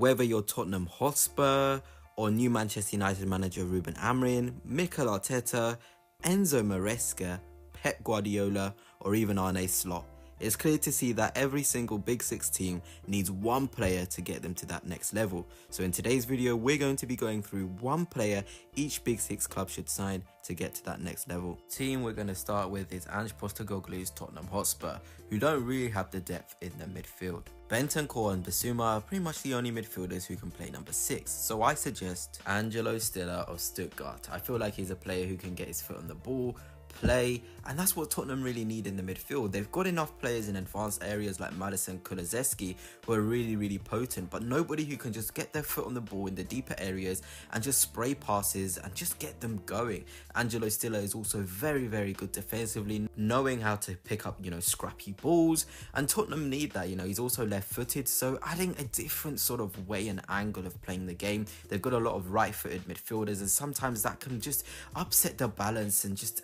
Whether you're Tottenham Hotspur or new Manchester United manager Ruben Amorim, Mikel Arteta, Enzo Maresca, Pep Guardiola, or even Arne Slot, it's clear to see that every single Big Six team needs one player to get them to that next level. So in today's video, we're going to be going through one player each Big Six club should sign to get to that next level. Team we're going to start with is Ange Postecoglou's Tottenham Hotspur, who don't really have the depth in the midfield. Bentancur and Bissouma are pretty much the only midfielders who can play number 6, so I suggest Angelo Stiller of Stuttgart. I feel like he's a player who can get his foot on the ball, play, and that's what Tottenham really need in the midfield. They've got enough players in advanced areas like Madison, Kulusevski, who are really potent, but nobody who can just get their foot on the ball in the deeper areas and just spray passes and just get them going. Angelo Stiller is also very good defensively, knowing how to pick up, scrappy balls, and Tottenham need that. He's also left-footed, so adding a different sort of way and angle of playing the game. They've got a lot of right-footed midfielders, and sometimes that can just upset the balance and just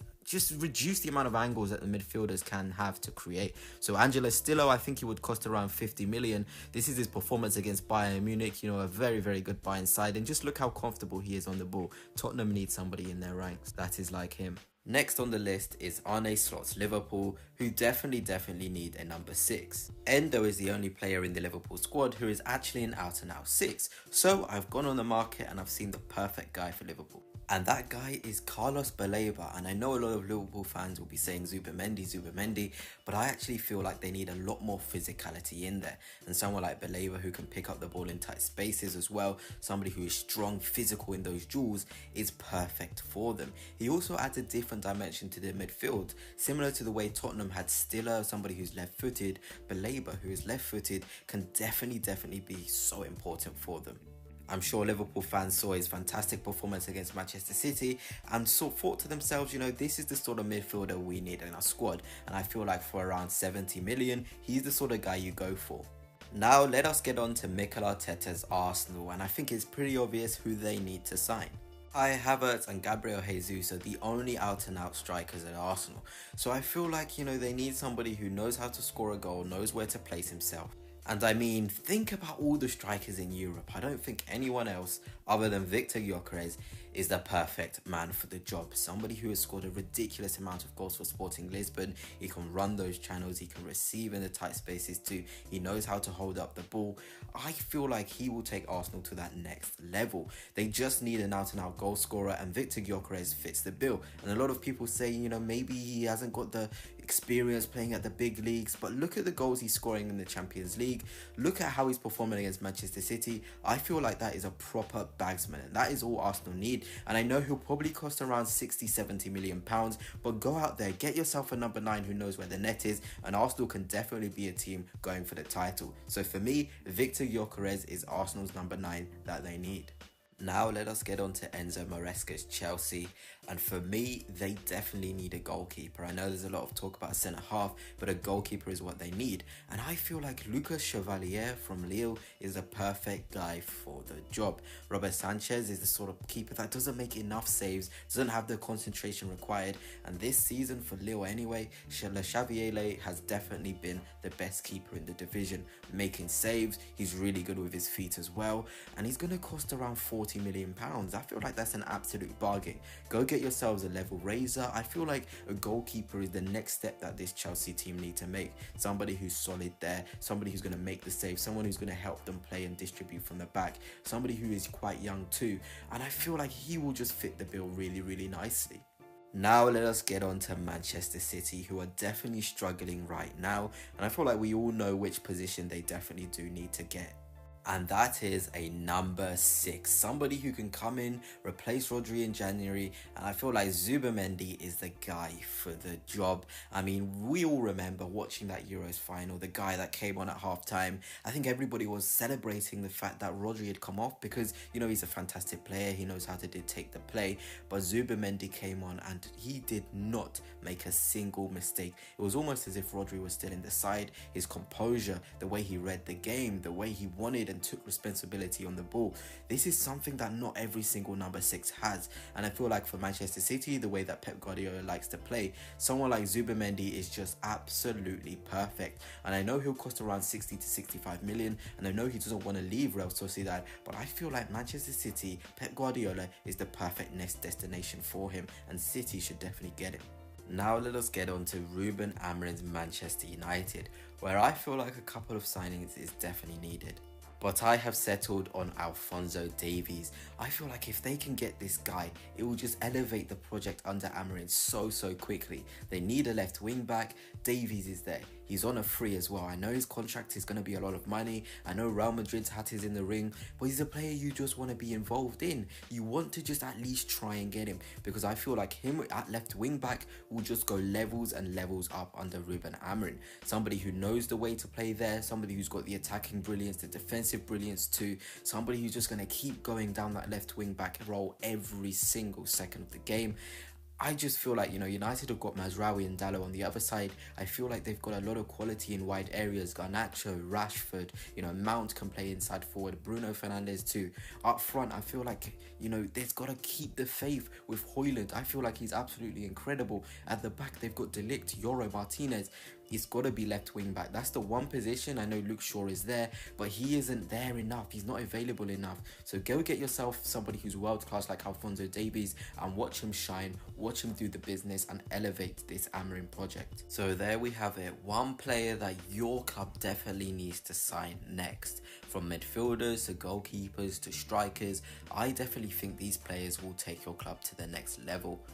reduce the amount of angles that the midfielders can have to create. So Angelo Stiller, I think he would cost around 50 million. This is his performance against Bayern Munich, a very good Bayern side, and just look how comfortable he is on the ball. Tottenham needs somebody in their ranks that is like him. Next on the list is Arne Slot's Liverpool, who definitely need a number 6. Endo is the only player in the Liverpool squad who is actually an out-and-out 6. So I've gone on the market and I've seen the perfect guy for Liverpool. And that guy is Carlos Baleba. And I know a lot of Liverpool fans will be saying Zubimendi, but I actually feel like they need a lot more physicality in there. And someone like Baleba who can pick up the ball in tight spaces as well, somebody who is strong, physical in those duels, is perfect for them. He also adds a different dimension to the midfield, similar to the way Tottenham had Stiller, somebody who's left-footed. Baleba, who is left-footed, can definitely be so important for them. I'm sure Liverpool fans saw his fantastic performance against Manchester City and thought to themselves, this is the sort of midfielder we need in our squad. And I feel like for around 70 million, he's the sort of guy you go for. Now let us get on to Mikel Arteta's Arsenal, and I think it's pretty obvious who they need to sign. Kai Havertz and Gabriel Jesus are the only out-and-out strikers at Arsenal. So I feel like, they need somebody who knows how to score a goal, knows where to place himself. And I mean, think about all the strikers in Europe. I don't think anyone else other than Victor Gyökeres is the perfect man for the job. Somebody who has scored a ridiculous amount of goals for Sporting Lisbon. He can run those channels, he can receive in the tight spaces too. He knows how to hold up the ball. I feel like he will take Arsenal to that next level. They just need an out-and-out goal scorer, and Victor Gyökeres fits the bill. And a lot of people say, maybe he hasn't got the experience playing at the big leagues, but look at the goals he's scoring in the Champions League. Look at how he's performing against Manchester City. I feel like that is a proper bagsman, and that is all Arsenal need. And I know he'll probably cost around 60-70 million pounds, but go out there, get yourself a number 9 who knows where the net is, and Arsenal can definitely be a team going for the title. So for me, Victor Gyökeres is Arsenal's number 9 that they need. Now let us get on to Enzo Maresca's Chelsea, and for me, they definitely need a goalkeeper. I know there's a lot of talk about a centre-half, but a goalkeeper is what they need. And I feel like Lucas Chevalier from Lille is a perfect guy for the job. Robert Sanchez is the sort of keeper that doesn't make enough saves, doesn't have the concentration required, and this season for Lille anyway, Chevalier has definitely been the best keeper in the division, making saves. He's really good with his feet as well, and he's going to cost around 40 million pounds. I feel like that's an absolute bargain. Go get yourselves a level raiser. I feel like a goalkeeper is the next step that this Chelsea team need to make. Somebody who's solid there, somebody who's going to make the save, someone who's going to help them play and distribute from the back, somebody who is quite young too, and I feel like he will just fit the bill really nicely. Now let us get on to Manchester City, who are definitely struggling right now, and I feel like we all know which position they definitely do need to get. And that is a number 6, somebody who can come in, replace Rodri in January, and I feel like Zubimendi is the guy for the job. I mean, we all remember watching that Euros final, the guy that came on at halftime. I think everybody was celebrating the fact that Rodri had come off because, he's a fantastic player, he knows how to dictate the play, but Zubimendi came on and he did not make a single mistake. It was almost as if Rodri was still in the side. His composure, the way he read the game, the way he wanted and took responsibility on the ball. This is something that not every single number 6 has, and I feel like for Manchester City, the way that Pep Guardiola likes to play, someone like Zubimendi is just absolutely perfect. And I know he'll cost around 60 to 65 million, and I know he doesn't want to leave Real Sociedad, but I feel like Manchester City, Pep Guardiola is the perfect next destination for him, and City should definitely get him. Now let us get on to Ruben Amorim's Manchester United, where I feel like a couple of signings is definitely needed. But I have settled on Alphonso Davies. I feel like if they can get this guy, it will just elevate the project under Amorim so quickly. They need a left wing back. Davies is there. He's on a free as well. I know his contract is going to be a lot of money. I know Real Madrid's hat is in the ring, but he's a player you just want to be involved in. You want to just at least try and get him, because I feel like him at left wing back will just go levels and levels up under Ruben Amorim. Somebody who knows the way to play there, somebody who's got the attacking brilliance, the defensive brilliance too, somebody who's just going to keep going down that left wing back role every single second of the game. I just feel like, United have got Mazraoui and Dalot on the other side. I feel like they've got a lot of quality in wide areas. Garnacho, Rashford, Mount can play inside forward. Bruno Fernandes too. Up front, I feel like, they've got to keep the faith with Højlund. I feel like he's absolutely incredible. At the back, they've got De Ligt, Yoro, Martinez. He's got to be left wing back. That's the one position. I know Luke Shaw is there, but he isn't there enough. He's not available enough. So go get yourself somebody who's world class like Alphonso Davies and watch him shine, watch him do the business and elevate this Amorim project. So there we have it. One player that your club definitely needs to sign next. From midfielders to goalkeepers to strikers, I definitely think these players will take your club to the next level.